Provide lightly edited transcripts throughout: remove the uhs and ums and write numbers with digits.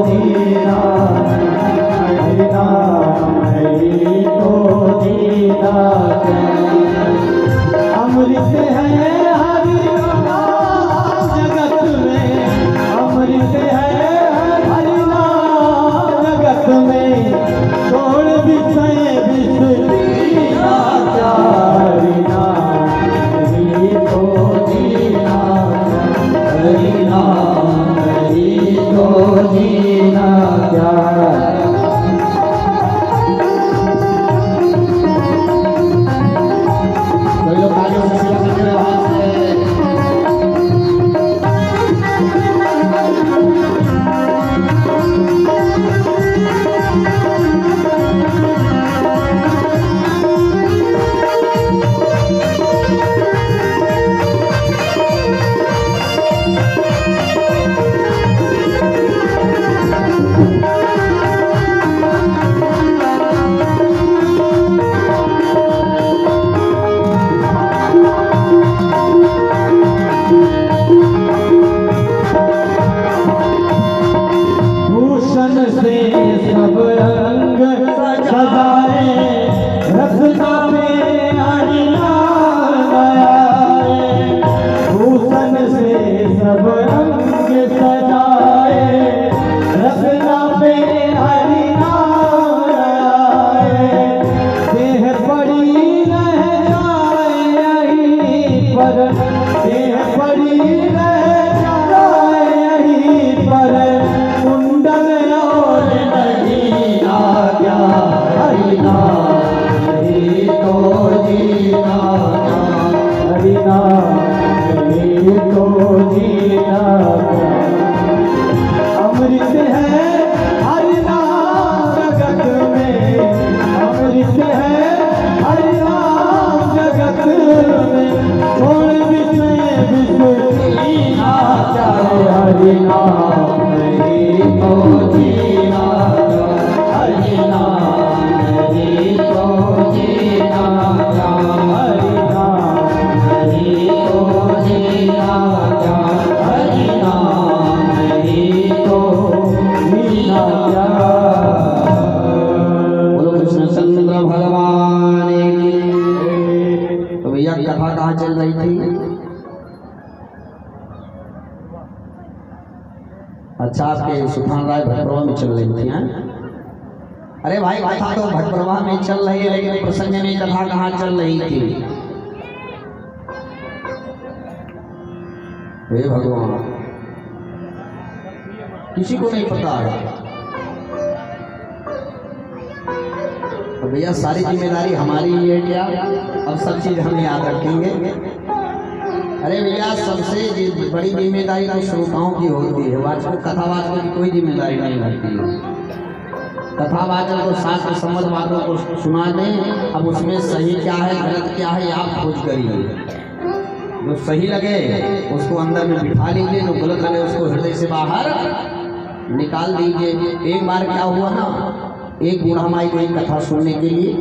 जीना, हरि नाम नहीं तो जीना क्या। अमृत है हरि नाम जगत में, अमृत है हरि नाम जगत में, छोड़ विषय विष पीना क्या। हरि नाम नहीं तो जीना, हरि नाम नहीं तो जीना क्या। से सब रंग सजाए, रखना में आईना लगाए। भूषण से सब रंग सजाए, रखना में आईना लगाए। देह पड़ी रह जाए यहीं पर, देह पड़ी रह जाए यहीं पर, कुंडल हरि नाम नहीं तो जीना, हरि नाम नहीं तो जीना। अमृत है हरि नाम जगत में, अमृत है हरि नाम जगत में, छोड़ विषय विष पीना चाहे। हरि नाम नहीं तो जीना, हरि नाम नहीं तो जीना क्या। हरि नाम नहीं तो जीना क्या, हरि नाम नहीं तो जीना क्या। बोलो कृष्णचंद्र भगवान की। तो भैया कथा कहाँ चल रही थी? अच्छा, आपके सुल्तान राय भटप्रभा में चल रही थी। अरे भाई, कथा तो भटप्रभा में चल रही है, लेकिन प्रसंग में कथा कहाँ चल रही थी? हे भगवान, किसी को नहीं पता है। तो भैया सारी जिम्मेदारी हमारी ही है क्या? अब सब चीज हम याद रखेंगे। अरे भैया, सबसे बड़ी जिम्मेदारी तो श्रोताओं की होती है। वाचक कथावाचकों की कोई जिम्मेदारी नहीं होती है। कथावाचक को शास्त्र समझ बातों को सुना दें, अब उसमें सही क्या है गलत क्या है आप खोज करिए। जो सही लगे उसको अंदर में बिठा लीजिए, जो गलत लगे उसको हृदय से बाहर निकाल दीजिए। एक बार क्या हुआ ना, एक बूढ़ा माई गई कथा सुनने के लिए,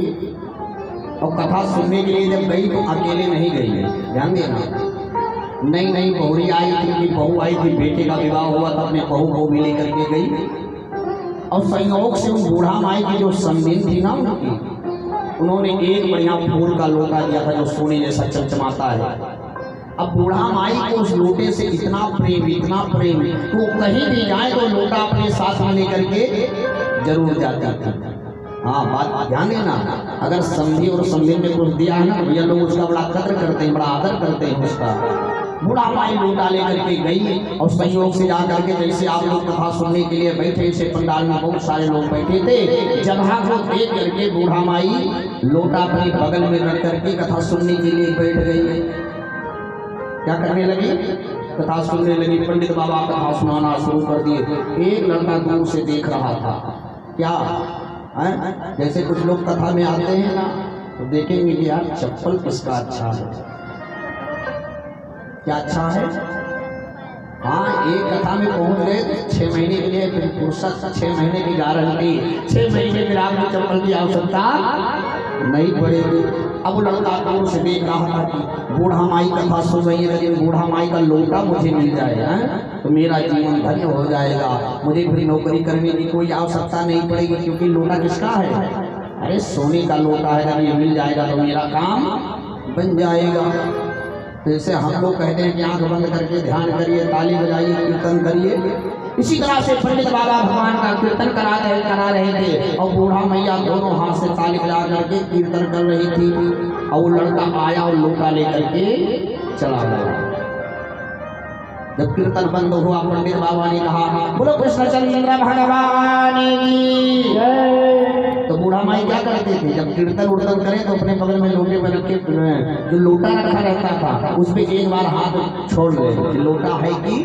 और कथा सुनने के लिए जब गई तो अकेले नहीं गई, ध्यान देना। नई बहुरी आई थी, उनकी बहू आई थी, बेटे का विवाह हुआ था, अपने बहू को भी लेकर के गई। और संयोग से उन बूढ़ा माई की जो संदिन थी ना उनकी, उन्होंने एक बढ़िया फूल का लोटा दिया था जो सोने जैसा चमचमाता है। अब बूढ़ा माई को उस लोटे से इतना प्रेम तो वो कहीं भी जाए तो लोटा अपने साथ में लेकर के जरूर जाता था। हाँ, बात ध्यान देना। अगर संधि और संदिन में कुछ दिया है ना, भैया लोग उसका बड़ा कद्र करते हैं, बड़ा आदर करते हैं उसका। बूढ़ा माई लोटा लेकर के गई और संयोग से जाकर के, जैसे आप लोग कथा सुनने के लिए बैठे थे, पंडाल में बहुत सारे लोग बैठे थे, जगह को देख करके बूढ़ा माई लोटा अपने बगल में रख करके कथा सुनने के लिए बैठ गई। क्या करने लगी? कथा सुनने लगी। पंडित बाबा कथा सुनाना शुरू कर दिए। एक लड़का दूर से देख रहा था। क्या है? जैसे कुछ लोग कथा में आते हैं ना, तो देखेंगे कि यार चप्पल किसका अच्छा है, क्या अच्छा है। हाँ, एक कथा में पहुंच गए 6 महीने के लिए, फिर फुर्सत 6 महीने की गारंटी, 6 महीने फिर आपको चप्पल की आवश्यकता नहीं पड़ेगी। अब वो लड़का दूर से देख रहा था कि बूढ़ा माई कथा सुन रही है, लेकिन बूढ़ा माई का लोटा मुझे मिल जाए तो मेरा जीवन धन्य हो जाएगा, मुझे फिर नौकरी करने की कोई आवश्यकता नहीं पड़ेगी, क्योंकि लोटा किसका है? अरे सोने का लोटा है, अगर ये मिल जाएगा तो मेरा काम बन जाएगा। जैसे हम लोग कहते हैं कि आंख बंद करके ध्यान करिए, ताली बजाइए, कीर्तन करिए, इसी तरह से पंडित बाबा भगवान का कीर्तन करा रहे थे और बूढ़ा मैया दोनों हाथ से ताली बजा करके कीर्तन कर रही थी। और वो लड़का आया और लोटा लेकर के चला गया। जब कीर्तन बंद हुआ, पंडित बाबा ने कहा बोलो कृष्णचंद्र भगवान की जय। तो बूढ़ा माई क्या करते थे, जब कीर्तन उर्तन करें तो अपने बगल में लोटे में रख के जो लोटा रखा रहता था उस पर एक बार हाथ छोड़ ले, लोटा है कि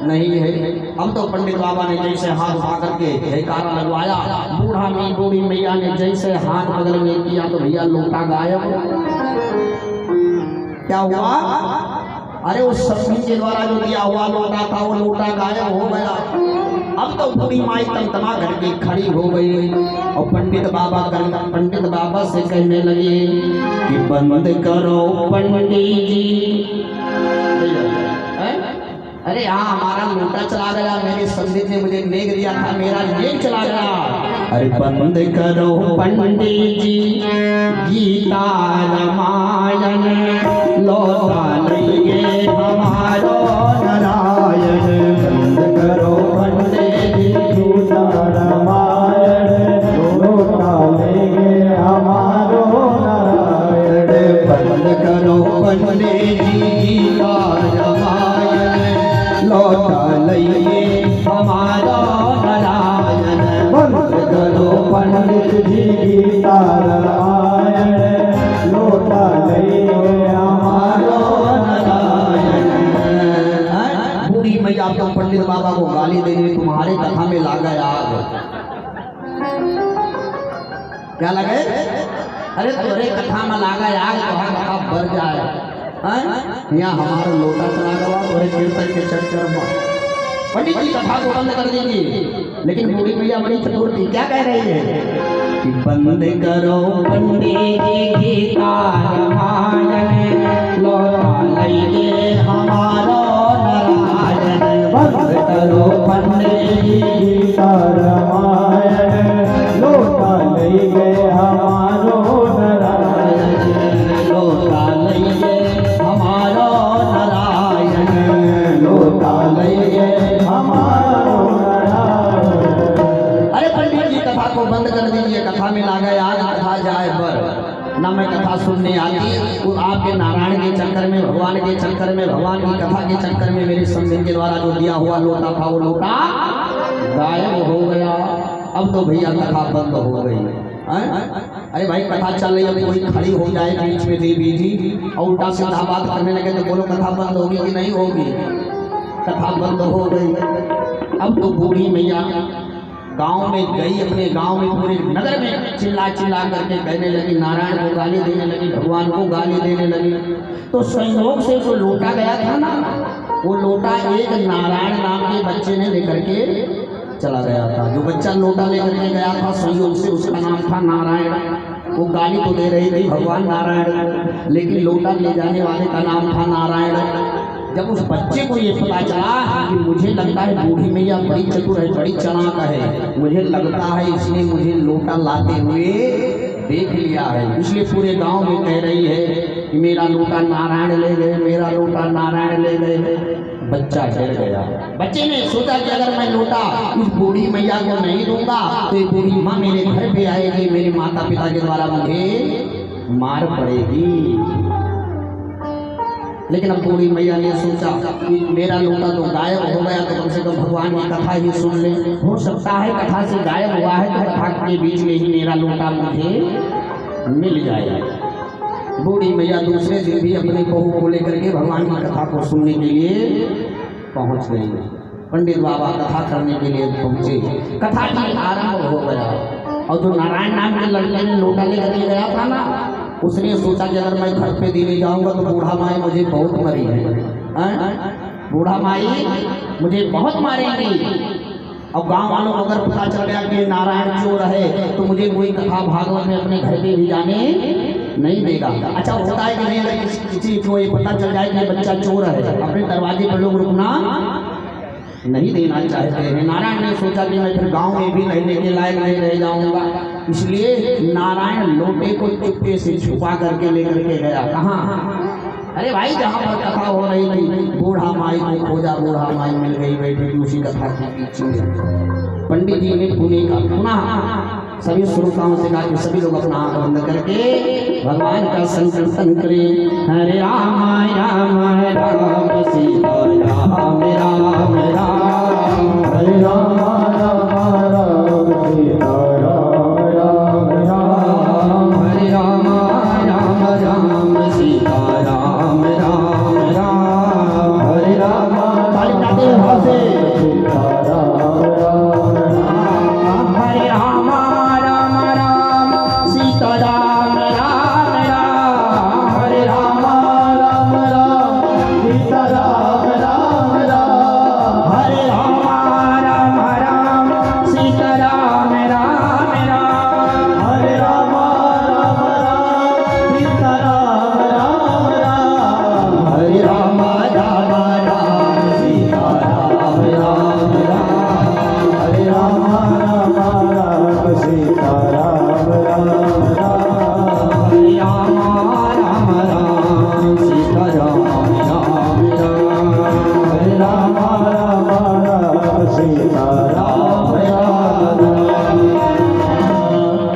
नहीं है। अब तो पंडित बाबा ने जैसे हाथ उठा करके जयकारा लगवाया, बूढ़ी मैया ने जैसे हाथ बगल में किया तो भैया लोटा गायब। क्या हुआ? अरे उस सब्जी के द्वारा जो दिया हुआ लोटा था वो लोटा गायब हो गया। अब तो बूढ़ी माई तमतमा करके खड़ी हो गई और पंडित बाबा से कहने लगे कि बंद करो पंडित जी। अरे हाँ, हमारा लोटा चला गया, मेरे पंडित ने मुझे नेग दिया था, मेरा नेग चला गया। अरे बंद करो पंडित जी गीता रामायण, लौटा लेंगे हमारो नारायण। बंद करो पंडित जी गीता रामायण, लौटा लेंगे हमारो नारायण। बंद करो पंडित जी गीता रामायण, लौटा लइए हमारा नारायण। बंद करो पंडित जी गीता रामायण, लौटा लइए हमारा नारायण। बूढ़ी मैया तो पंडित बाबा को गाली देने तुम्हारे कथा में ला गए आग। क्या लगे? अरे तुम्हारे कथा में ला गए आग, वहां कथा भर जाए। यहाँ हमारा लोटा चला गया और कीर्तन के चक्कर में पंडित जी कथा को बंद कर देंगे। लेकिन बूढ़ी मैया बड़ी चतुर थी, क्या कह रही है कि बंद करो पंडित जी गीता रामायण, लौटा लइए हमारा नारायण। बंद करो पंडित जी गीता रामायण, लौटा लइए हमारो नारायण। लौटा लइए हमारो नारायण, लौटा लइए हमारो नारायण। अरे पंडित जी कथा को बंद कर दीजिए, कथा में ला गए आज, कथा जाए पर ना मैं कथा सुनने आती, वो आपके नारायण के चक्कर में, भगवान के चक्कर में, भगवान की कथा के चक्कर में मेरे संदिग्ध के द्वारा जो दिया हुआ लोटा था वो लोटा गायब हो गया। अब तो भैया कथा बंद हो गई। अरे भाई कथा चल रही है, कोई खड़ी हो जाए बीच में देवी जी और उल्टा सीधा बात करने लगे तो बोलो कथा बंद होगी कि नहीं होगी? कथा बंद हो गई। अब तो बूढ़ी मैया गांव में गई, अपने गांव में पूरे नगर में चिल्ला करके कहने लगी, नारायण को गाली देने लगी, भगवान को गाली देने लगी। तो संयोग से जो लोटा गया था ना, वो लोटा एक नारायण नाम के बच्चे ने लेकर के चला गया था। जो बच्चा लोटा लेकर के गया था संयोग से उसका नाम था नारायण। वो गाली तो दे रही थी भगवान नारायण, लेकिन लोटा ले जाने वाले का नाम था नारायण। जब उस बच्चे को ये पता चला कि मुझे लगता है बूढ़ी मैया बड़ी चतुर है, बड़ी चालाक है, मुझे लगता है इसने मुझे लोटा लाते हुए देख लिया है, इसलिए पूरे गांव में कह रही है कि मेरा लोटा नारायण ले गए, मेरा लोटा नारायण ले गए। बच्चा डर गया। बच्चे ने सोचा कि अगर मैं लोटा इस बूढ़ी मैया को नहीं दूंगा तो ये बूढ़ी माँ मेरे घर पे आएगी, मेरे माता पिता के द्वारा मुझे मार पड़ेगी। लेकिन अब बूढ़ी मैया ने सोचा कि मेरा लोटा तो गायब हो गया, तो कम से कम भगवान की कथा ही सुन ले, हो सकता है कथा से गायब हुआ है तो कथा के बीच में ही मेरा लोटा मुझे मिल जाएगा। बूढ़ी मैया दूसरे दिन भी अपने बहू को लेकर के भगवान की कथा को सुनने के लिए पहुंच गई। पंडित बाबा कथा करने के लिए पहुंचे, कथा की आरंभ हो गया। और जो नारायण नाम के लड़के ने लोटा लेकर के गया था ना, उसने सोचा कि अगर मैं घर पे देने जाऊंगा तो बूढ़ा माई मुझे बहुत मरी है, बूढ़ा माई मुझे बहुत मारेगी। और गांव वालों को अगर पता चल गया कि नारायण चोर है तो मुझे कोई कथा भागवत में अपने घर पे भी जाने नहीं देगा। अच्छा होता है कि नहीं, अगर किसी को ये पता चल जाए कि ये बच्चा चोर है, अपने दरवाजे पर लोग रुकना नहीं देना चाहते हैं। नारायण ने सोचा कि मैं फिर गांव में भी रहने के लायक नहीं रह जाऊंगा, इसलिए नारायण लोटे को चुपके से छुपा करके लेकर के गया। कहाँ? अरे भाई जहाँ पर कथा हो रही थी, बूढ़ा माई को खोजा, बूढ़ा माई मिल गई बैठी थी उसी कथा के पीछे। पंडित जी ने पुनः सभी श्रोताओं से कहा कि सभी लोग अपना आंख बंद करके भगवान का संकीर्तन करें। हरे राम राम राम सीता राम राम राम, हरे राम राम राम सीता राम राम राम, हरे राम राम राम सीता राम राम राम, हरे राम ताली बजाते हुए सीता राम राम राम, हरे राम राम राम सीता राम राम राम, हरे राम राम राम सीता राम राम राम, हरे राम राम राम सीता राम राम राम, हरे राम राम राम सीता राम राम राम, हरे राम राम राम सीता राम राम राम, हरे राम राम राम सीता राम राम राम, हरे राम राम राम सीता राम राम राम, हरे राम राम राम सीता राम राम राम।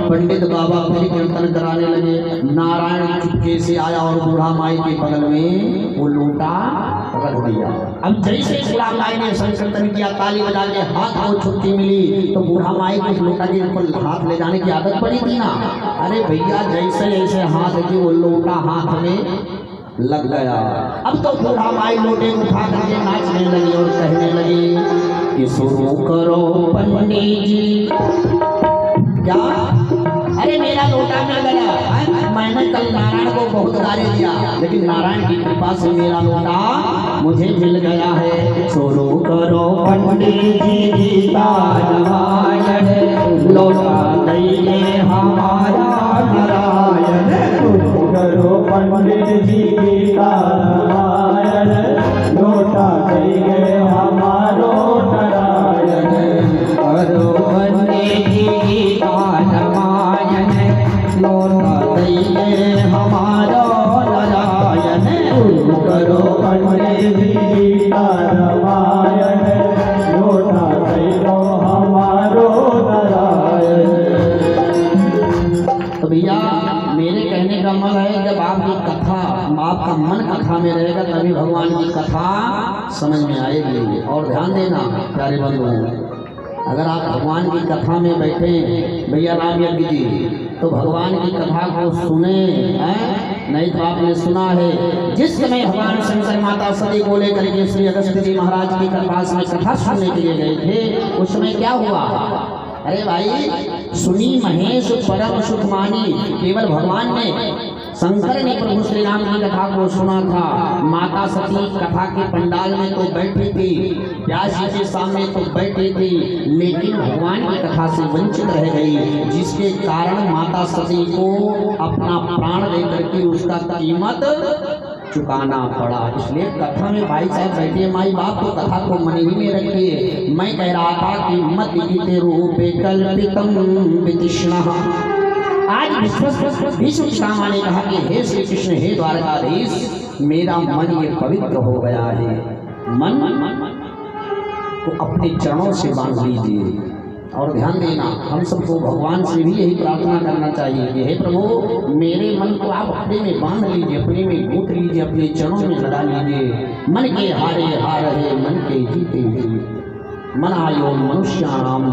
पंडित बाबा फिर कीर्तन कराने लगे। नारायण चुपके से आया और बूढ़ा माई के बगल में वो लोटा रख दिया। अब जैसे बूढ़ा माई ने संकीर्तन किया, ताली बजा के हाथ को छुट्टी मिली, तो बूढ़ा माई को लोटा के ऊपर हाथ ले जाने की आदत पड़ी थी ना। अरे भैया जैसे जैसे हाथ की वो लोटा हाथ में लग गया। अब तो बूढ़ा माई लोटे को उठा करके नाचने लगी और कहने लगी कि शुरू करो पंडित जी। क्या? अरे मेरा लोटा मिल गया। मैंने कल नारायण को बहुत गाली दिया, लेकिन नारायण की कृपा से मेरा लोटा मुझे मिल गया है। शुरू करो पंडित जी गीता रामायण, लोटा दइए हमारा नारायण। शुरू करो पंडित जी गीता रामायण, लोटा दइए हमारो नारायण। करो पंडित जी गीता रामायण, लोटा दइए हमारो नारायण। करो पंडित जी गीता रामायण, लोटा दइए हमारो नारायण। तो भैया मेरे कहने का मन है, जब आपकी कथा, आपका मन कथा में रहेगा तभी भगवान की कथा समझ में आएगी। और ध्यान देना प्यारे बंधु, अगर आप भगवान की कथा में बैठे भैया राम यज्ञ जी, तो भगवान की कथा को सुने हैं। नहीं तो आपने सुना है जिस समय भगवान शंकर माता सती को लेकर के श्री अगस्त्य जी महाराज की पास में कथा सुनने के लिए गए थे, उस समय क्या हुआ? अरे भाई सुनी महेश परम सुख मानी, केवल भगवान ने, शंकर ने प्रभु श्री राम की कथा को सुना था। माता सती कथा के पंडाल में तो बैठी थी, व्यास जी के सामने तो बैठी थी, लेकिन भगवान की कथा से वंचित रह गई, जिसके कारण माता सती को अपना प्राण देकर के उसका कीमत चुकाना पड़ा। इसलिए कथा में भाई साहब बैठिए, माई बाप तो कथा को मन ही में रखिए। मैं कह रहा था कि मत गीते रूपे कल्पितम वितृष्णः। आज भीष्म पितामह ने कहा कि हे श्री कृष्ण, हे द्वारकाधीश, मेरा मन ये पवित्र हो गया है, मन को अपने चरणों से बांध लीजिए। और ध्यान देना, हम सबको भगवान से भी यही प्रार्थना करना चाहिए कि हे प्रभु, मेरे मन को आप अपने में बांध लीजिए, अपने में गूंथ लीजिए, अपने चरणों में लगा लीजिए। मन के हारे हार है, मन के जीते जीते, मन आयो मनुष्याणाम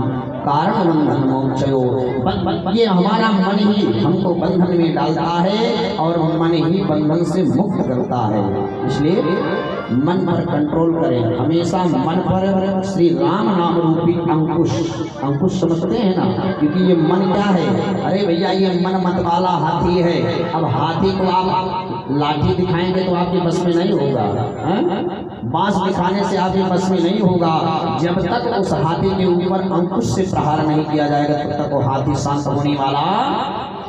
कारण बंधन मोक्षयो। ये हमारा मन ही हमको बंधन में डालता है और मन ही बंधन से मुक्त करता है। इसलिए मन पर कंट्रोल करें, हमेशा मन पर श्री राम नाम रूपी अंकुश, अंकुश समझते हैं ना, क्योंकि ये मन क्या है? अरे भैया ये मन मत वाला हाथी है। अब हाथी को आप लाठी दिखाएंगे तो आपके बस में नहीं होगा, बांस दिखाने से आपके बस में नहीं होगा। जब तक उस हाथी के ऊपर अंकुश से प्रहार नहीं किया जाएगा तब तक वो हाथी शांत होने वाला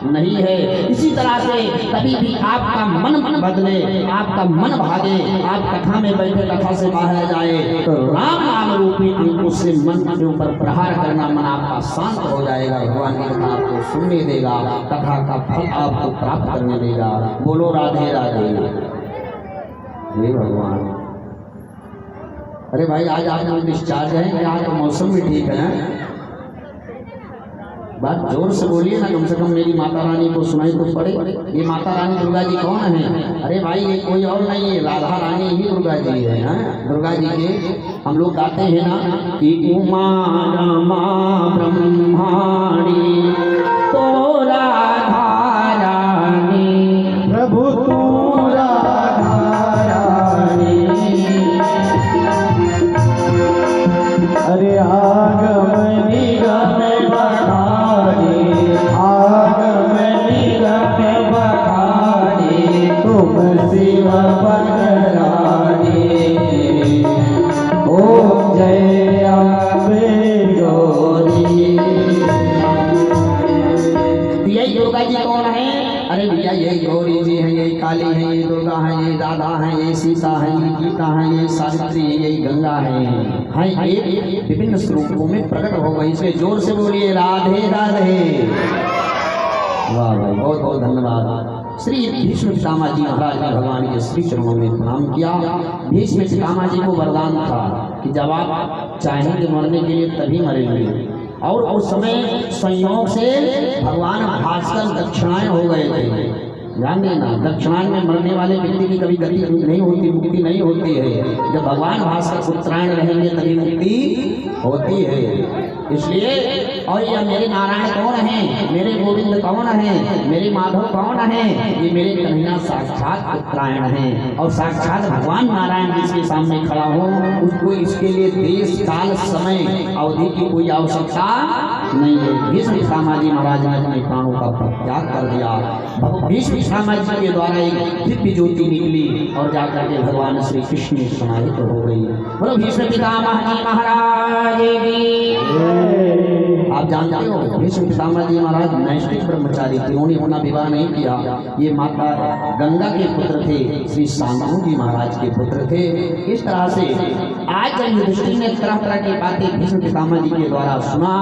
नहीं है। इसी तरह से कभी भी आपका मन बदले, आपका मन भागे, आप कथा में बैठे कथा से बाहर जाए तो राम नाम रूपी अंकुश से मन के ऊपर प्रहार करना, मन आपका शांत हो जाएगा। भगवान की कथा आपको सुनने देगा, कथा का फल आपको प्राप्त करने देगा। बोलो राधे राधे। हे भगवान। अरे भाई आज आप लोग डिस्चार्ज हैं, आज तो मौसम भी ठीक है। बात जोर से बोलिए ना, कम से कम मेरी माता रानी को सुनाई तो पड़े। ये माता रानी दुर्गा जी कौन है? अरे भाई ये कोई और नहीं है, राधा रानी ही दुर्गा जी है। दुर्गा जी के हम लोग गाते हैं ना कि उमा रमा ब्रह्माणी तो राधा रानी, प्रभु तू राधा रानी। अरे आगम निगम काली है, ये दुर्गा है, ये राधा है, ये सीता है, ये गीता है, ये सावित्री है, ये गंगा है एक विभिन्न स्वरूपों में प्रकट हो गई। इसलिए जोर से बोलिए राधे राधे। वाह भाई, बहुत बहुत धन्यवाद। श्री भीष्म पितामह जी महाराज ने भगवान के श्री चरणों में प्रणाम किया। भीष्म पितामह जी को वरदान था कि जब आप चाहेंगे मरने के लिए तभी मरेंगे। और उस समय संयोग से भगवान भास्कर दक्षिणायन हो गए थे। ध्यान देना, दक्षिणायन में मरने वाले व्यक्ति की कभी गति नहीं होती, मुक्ति नहीं होती है। जब भगवान भास्कर उत्तरायण रहेंगे तभी मुक्ति होती है। इसलिए और ये मेरे नारायण कौन है, मेरे गोविंद कौन है, मेरे माधव कौन है? ये मेरे कन्हैया साक्षात उत्तरायण है। और साक्षात भगवान नारायण जिसके सामने खड़ा हो, उसको इसके लिए देश काल समय अवधि की कोई आवश्यकता नहीं है। भीष्म पितामह जी महाराज ने अपने प्राणों का त्याग कर दिया। भीष्म पितामह जी के द्वारा एक दिव्य ज्योति निकली और जाकर के भगवान श्री कृष्ण समाहित हो गई। बोलो भीष्म पितामह जी महाराज की। आप जानते हो भीष्म पितामह जी महाराज नैष्ठिक ब्रह्मचारी थे, उन्होंने अपना विवाह नहीं किया। ये माता गंगा के पुत्र थे, श्री शांतनु जी महाराज के पुत्र थे। इस तरह से आज जब युधिष्ठिर ने तरह तरह की बातें भीष्म पितामह जी के द्वारा सुना,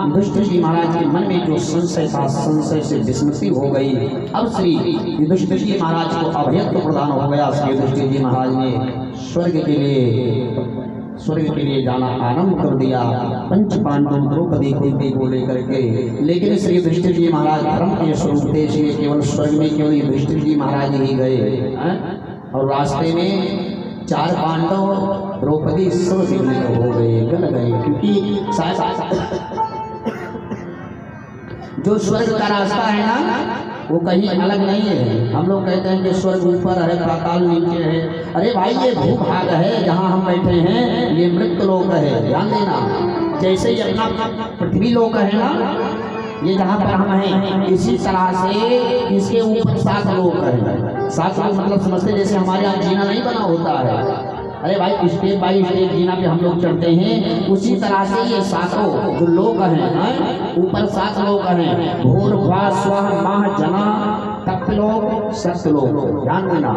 युधिष्ठिर जी महाराज के मन में जो संशय था, संशय से विस्मृति हो गई। अब श्री युधिष्ठिर जी महाराज को अभयत्व प्रदान हो गया। श्री युधिष्ठिर जी महाराज ने स्वर्ग के लिए जाना आरंभ कर दिया, पंच पांडवों द्रौपदी कुंती को लेकर के। लेकिन श्री युधिष्ठिर जी महाराज धर्म के स्वरूप थे, इसलिए केवल स्वर्ग में केवल युधिष्ठिर जी महाराज ही गए। और रास्ते में 4 पांडव द्रौपदी सब विघ्नित हो गए, गल गए। क्योंकि जो स्वर्ग का रास्ता है ना, वो कहीं अलग नहीं है। हम लोग कहते हैं कि स्वर्ग ऊपर है, पाताल नीचे है। अरे भाई ये भूभाग है, जहाँ हम बैठे हैं ये मृत लोक है। ध्यान देना, जैसे ही अपना पृथ्वी लोक है ना, ये जहाँ पर हम हैं, इसी तरह से इसके ऊपर 7 लोक है। 7 लोक मतलब समझते जैसे हमारे यहाँ जीना नहीं बना होता है। अरे भाई स्टेप बाई स्टेप जीना पे हम लोग चढ़ते हैं, उसी तरह से ये 7 जो लोक हैं, ऊपर 7 लोक हैं। भूर्भुवः स्वः मह जना तपलोक सत्यलोक। ध्यान देना,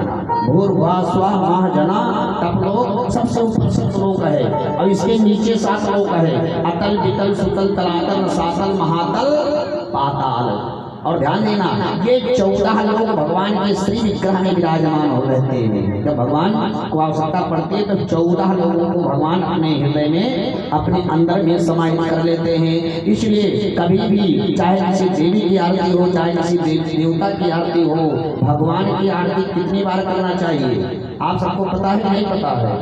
भूर्भुवः स्वः मह जना तपलोक सबसे ऊपर सत्यलोक है। और इसके नीचे 7 लोक है, अतल वितल सुतल तलातल रसातल महातल पाताल। और ध्यान देना, ये 14 लोग भगवान के श्री विग्रह में विराजमान हो रहते हैं। जब भगवान को आवश्यकता पड़ती है तो 14 लोगों को भगवान अपने हृदय में, अपने अंदर में समाहित कर लेते हैं। इसलिए कभी भी चाहे किसी देवी की आरती हो, चाहे किसी देवता की आरती हो, भगवान की आरती कितनी बार करना चाहिए आप सबको पता है नहीं पता है?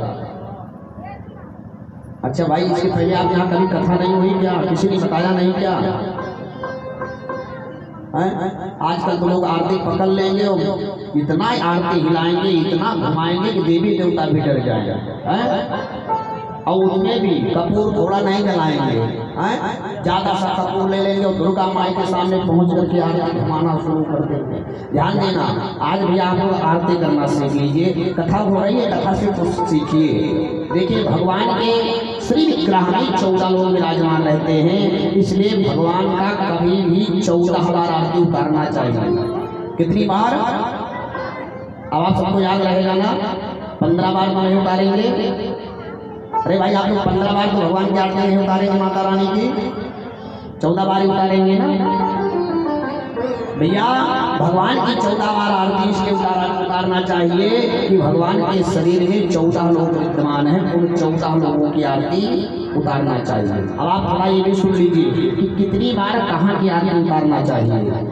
अच्छा भाई, इसके पहले आप यहाँ कभी कथा नहीं हुई क्या? किसी ने बताया नहीं क्या? आजकल तो लोग आरती पकड़ लेंगे और इतना आरती हिलाएंगे, इतना घुमाएंगे कि देवी देवता भी डर जाएगा। और उसमें भी कपूर थोड़ा नहीं जलाएंगे, ज्यादा सा कपूर ले लेंगे और दुर्गा माई के सामने पहुंच करके आरती घुमाना शुरू कर देंगे। ध्यान देना, आज भी आप लोग आरती करना सीख लीजिए। कथा हो रही है, कथा से कुछ सीखिए। देखिए भगवान के श्री विग्रह में 14 लोग विराजमान रहते हैं, इसलिए भगवान का कभी भी 14 बार आरती उतारना चाहिए। कितनी बार? अब आप सबको याद रहेगा ना, 15 बार नहीं उतारेंगे। अरे भाई आप लोग 15 बार तो भगवान की आरती नहीं उतारेंगे माता रानी की, 14 बार ही उतारेंगे ना भैया। भगवान की 14 बार आरती इसलिए उतारना चाहिए कि भगवान के शरीर में 14 लोग विद्यमान हैं, उन 14 लोगों की आरती उतारना चाहिए। अब आप थोड़ा ये भी सुन लीजिए कि कितनी बार कहाँ की आरती उतारना चाहिए।